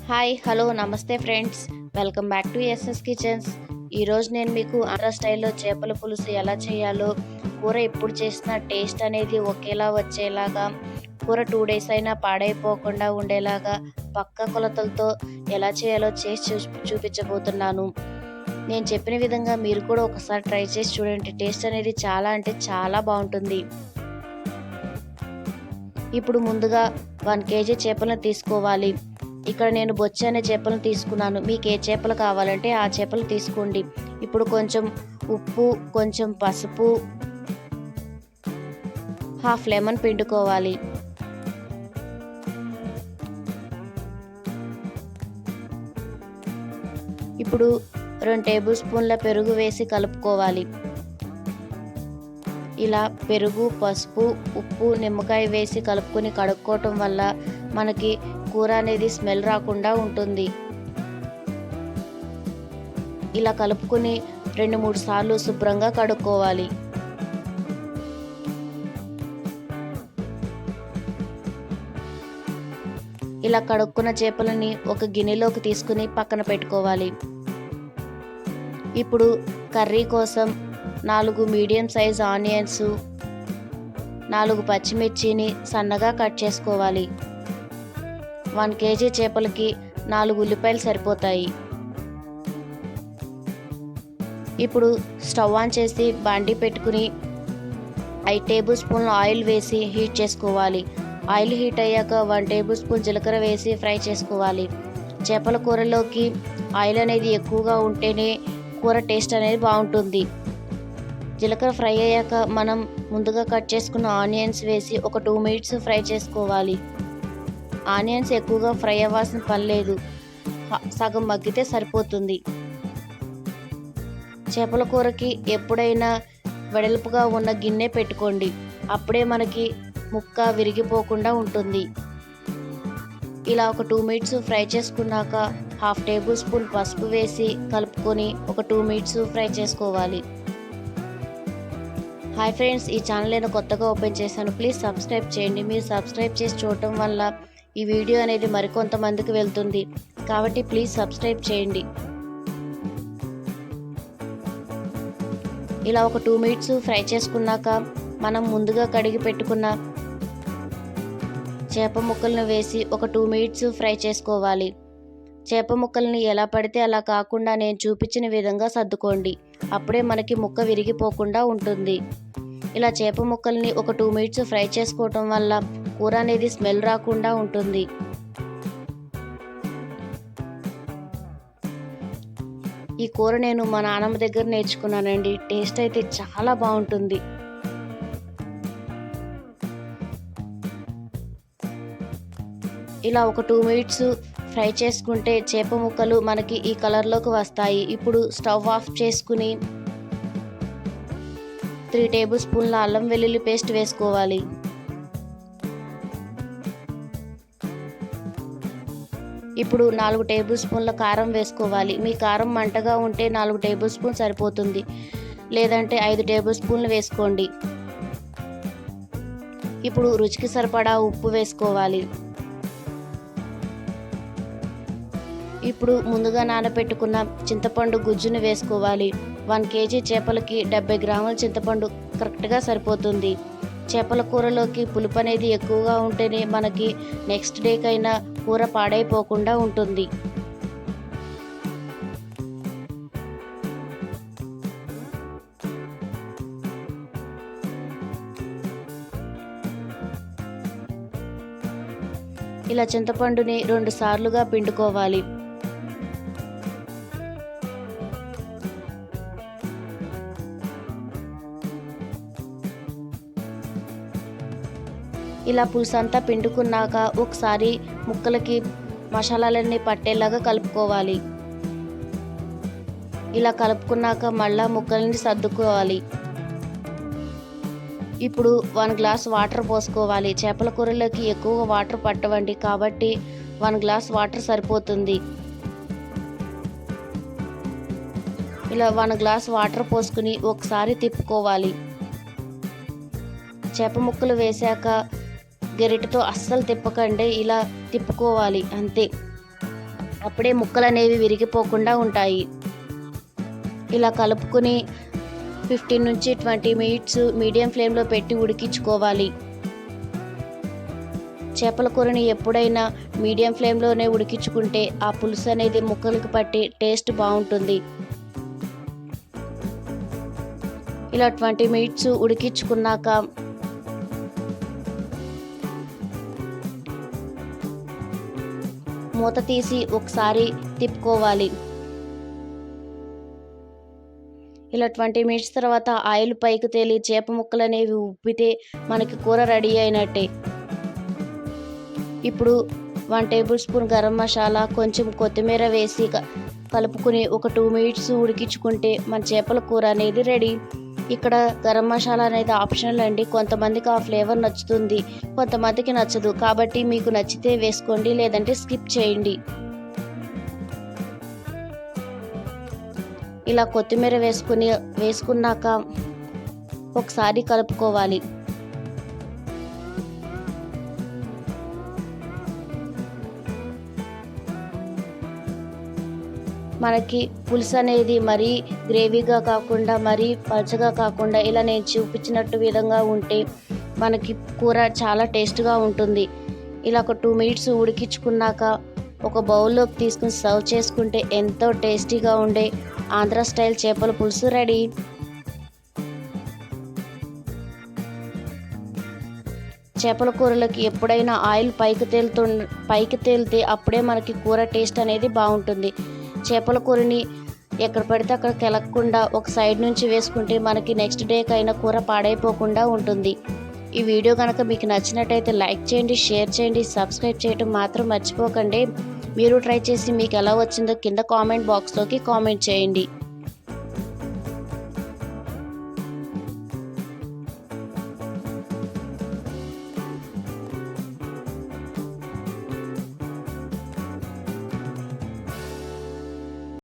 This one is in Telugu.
హాయ్ హలో నమస్తే friends, welcome back to SS kitchens. ఈరోజు నేను మీకు ఆంధ్ర స్టైల్లో చేపల పులుసు ఎలా చేయాలో, కూర ఎప్పుడు చేసినా టేస్ట్ అనేది ఒకేలా వచ్చేలాగా, కూర 2 డేస్ అయినా పాడైపోకుండా ఉండేలాగా పక్క కొలతలతో ఎలా చేయాలో చేసి చూపించబోతున్నాను. నేను చెప్పిన విధంగా మీరు కూడా ఒకసారి ట్రై చేసి చూడండి. టేస్ట్ అనేది చాలా అంటే చాలా బాగుంటుంది. ఇప్పుడు ముందుగా 1 కేజీ చేపలను తీసుకోవాలి. ఇక్కడ నేను బొచ్చ అనే చేపలను తీసుకున్నాను. మీకు ఏ చేపలు కావాలంటే ఆ చేపలు తీసుకోండి. ఇప్పుడు కొంచెం ఉప్పు, కొంచెం పసుపు, హాఫ్ లెమన్ పిండుకోవాలి. ఇప్పుడు 2 టేబుల్ స్పూన్ల పెరుగు వేసి కలుపుకోవాలి. ఇలా పెరుగు, పసుపు, ఉప్పు, నిమ్మకాయ వేసి కలుపుకొని కడుక్కోవటం వల్ల మనకి కూర అనేది స్మెల్ రాకుండా ఉంటుంది. ఇలా కలుపుకొని 2-3 సార్లు శుభ్రంగా కడుక్కోవాలి. ఇలా కడుక్కున్న చేపలని ఒక గిన్నెలోకి తీసుకుని పక్కన పెట్టుకోవాలి. ఇప్పుడు కర్రీ కోసం 4 మీడియం సైజ్ ఆనియన్స్, 4 పచ్చిమిర్చిని సన్నగా కట్ చేసుకోవాలి. 1 కేజీ చేపలకి 4 ఉల్లిపాయలు సరిపోతాయి. ఇప్పుడు స్టవ్ ఆన్ చేసి బాండీ పెట్టుకుని 5 టేబుల్ స్పూన్ల ఆయిల్ వేసి హీట్ చేసుకోవాలి. ఆయిల్ హీట్ అయ్యాక 1 టేబుల్ స్పూన్ జీలకర్ర వేసి ఫ్రై చేసుకోవాలి. చేపల కూరలోకి ఆయిల్ అనేది ఎక్కువగా ఉంటేనే కూర టేస్ట్ అనేది బాగుంటుంది. జీలకర్ర ఫ్రై అయ్యాక మనం ముందుగా కట్ చేసుకున్న ఆనియన్స్ వేసి ఒక 2 మినిట్స్ ఫ్రై చేసుకోవాలి. ఆనియన్స్ ఎక్కువగా ఫ్రై అవ్వాల్సిన పని లేదు, సగం మగ్గితే సరిపోతుంది. చేపల కూరకి ఎప్పుడైనా వెడల్పుగా ఉన్న గిన్నె పెట్టుకోండి, అప్పుడే మనకి ముక్క విరిగిపోకుండా ఉంటుంది. ఇలా ఒక 2 మినిట్స్ ఫ్రై చేసుకున్నాక హాఫ్ టేబుల్ స్పూన్ పసుపు వేసి కలుపుకొని ఒక 2 మినిట్స్ ఫ్రై చేసుకోవాలి. హాయ్ ఫ్రెండ్స్, ఈ ఛానల్ నేను కొత్తగా ఓపెన్ చేశాను. ప్లీజ్ సబ్స్క్రైబ్ చేయండి. మీరు సబ్స్క్రైబ్ చేసి చూడటం వల్ల ఈ వీడియో అనేది మరికొంతమందికి వెళ్తుంది, కాబట్టి ప్లీజ్ సబ్స్క్రైబ్ చేయండి. ఇలా ఒక 2 మినిట్స్ ఫ్రై చేసుకున్నాక మనం ముందుగా కడిగి పెట్టుకున్న చేప ముక్కలను వేసి ఒక 2 మినిట్స్ ఫ్రై చేసుకోవాలి. చేప ముక్కల్ని ఎలా పడితే అలా కాకుండా నేను చూపించిన విధంగా సర్దుకోండి, అప్పుడే మనకి ముక్క విరిగిపోకుండా ఉంటుంది. ఇలా చేప ముక్కల్ని ఒక 2 మినిట్స్ ఫ్రై చేసుకోవటం వల్ల కూర అనేది స్మెల్ రాకుండా ఉంటుంది. ఈ కూర నేను మా నాన్నమ్మ దగ్గర నేర్చుకున్నానండి. టేస్ట్ అయితే చాలా బాగుంటుంది. ఇలా ఒక 2 మినిట్స్ ఫ్రై చేసుకుంటే చేప ముక్కలు మనకి ఈ కలర్లోకి వస్తాయి. ఇప్పుడు స్టవ్ ఆఫ్ చేసుకుని 3 టేబుల్ స్పూన్ల అల్లం వెల్లుల్లి పేస్ట్ వేసుకోవాలి. ఇప్పుడు 4 టేబుల్ స్పూన్ల కారం వేసుకోవాలి. మీ కారం మంటగా ఉంటే 4 టేబుల్ స్పూన్ సరిపోతుంది, లేదంటే 5 టేబుల్ స్పూన్లు వేసుకోండి. ఇప్పుడు రుచికి సరిపడా ఉప్పు వేసుకోవాలి. ఇప్పుడు ముందుగా నానబెట్టుకున్న చింతపండు గుజ్జును వేసుకోవాలి. 1 కేజీ చేపలకి 70 గ్రాముల చింతపండు కరెక్ట్గా సరిపోతుంది. చేపల కూరలోకి పులుపు అనేది ఎక్కువగా ఉంటేనే మనకి నెక్స్ట్ డేకైనా కూర పాడైపోకుండా ఉంటుంది. ఇలా చింతపండుని 2 సార్లుగా పిండుకోవాలి. ఇలా పులుసు అంతా పిండుకున్నాక ఒకసారి ముక్కలకి మసాలాలన్నీ పట్టేలాగా కలుపుకోవాలి. ఇలా కలుపుకున్నాక మళ్ళా ముక్కల్ని సర్దుకోవాలి. ఇప్పుడు 1 గ్లాస్ వాటర్ పోసుకోవాలి. చేపల కూరలోకి ఎక్కువగా వాటర్ పట్టవండి, కాబట్టి 1 గ్లాస్ వాటర్ సరిపోతుంది. ఇలా 1 గ్లాస్ వాటర్ పోసుకుని ఒకసారి తిప్పుకోవాలి. చేప ముక్కలు వేశాక గరిటెతో అస్సలు తిప్పకండి, ఇలా తిప్పుకోవాలి అంతే. అప్పుడే ముక్కలు అనేవి విరిగిపోకుండా ఉంటాయి. ఇలా కలుపుకొని 15 నుంచి 20 మినిట్స్ మీడియం ఫ్లేమ్లో పెట్టి ఉడికించుకోవాలి. చేపల కూరని ఎప్పుడైనా మీడియం ఫ్లేమ్లోనే ఉడికించుకుంటే ఆ పులుసు అనేది ముక్కలకు పట్టి టేస్ట్ బాగుంటుంది. ఇలా 20 మినిట్స్ ఉడికించుకున్నాక మూత తీసి ఒకసారి తిప్పుకోవాలి. ఇలా 20 మినిట్స్ తర్వాత ఆయిల్ పైకి తేలి చేప ముక్కలు అనేవి ఉబ్బితే మనకి కూర రెడీ అయినట్టే. ఇప్పుడు 1 టేబుల్ స్పూన్ గరం మసాలా, కొంచెం కొత్తిమీర వేసి కలుపుకొని ఒక 2 మినిట్స్ ఉడికించుకుంటే మన చేపల కూర అనేది రెడీ. ఇక్కడ గరం మసాలా అనేది ఆప్షనల్ అండి. కొంతమందికి ఆ ఫ్లేవర్ నచ్చుతుంది, కొంతమందికి నచ్చదు. కాబట్టి మీకు నచ్చితే వేసుకోండి, లేదంటే స్కిప్ చేయండి. ఇలా కొత్తిమీర వేసుకున్నాక ఒకసారి కలుపుకోవాలి. మనకి పులుసు అనేది మరీ గ్రేవీగా కాకుండా మరీ పల్చగా కాకుండా ఇలా నేను చూపించినట్టు విధంగా ఉంటే మనకి కూర చాలా టేస్ట్గా ఉంటుంది. ఇలా ఒక 2 మినిట్స్ ఉడికించుకున్నాక ఒక బౌల్లోకి తీసుకుని సర్వ్ చేసుకుంటే ఎంతో టేస్టీగా ఉండే ఆంధ్ర స్టైల్ చేపల పులుసు రెడీ. చేపల కూరలకి ఎప్పుడైనా ఆయిల్ పైకి తేలితే అప్పుడే మనకి కూర టేస్ట్ అనేది బాగుంటుంది. చేపల కూరని ఎక్కడ పడితే అక్కడ కెలక్కుండా ఒక సైడ్ నుంచి వేసుకుంటే మనకి నెక్స్ట్ డేకైనా కూర పాడైపోకుండా ఉంటుంది. ఈ వీడియో కనుక మీకు నచ్చినట్టయితే లైక్ చేయండి, షేర్ చేయండి, సబ్స్క్రైబ్ చేయడం మాత్రం మర్చిపోకండి. మీరు ట్రై చేసి మీకు ఎలా వచ్చిందో కింద కామెంట్ బాక్స్లోకి కామెంట్ చేయండి.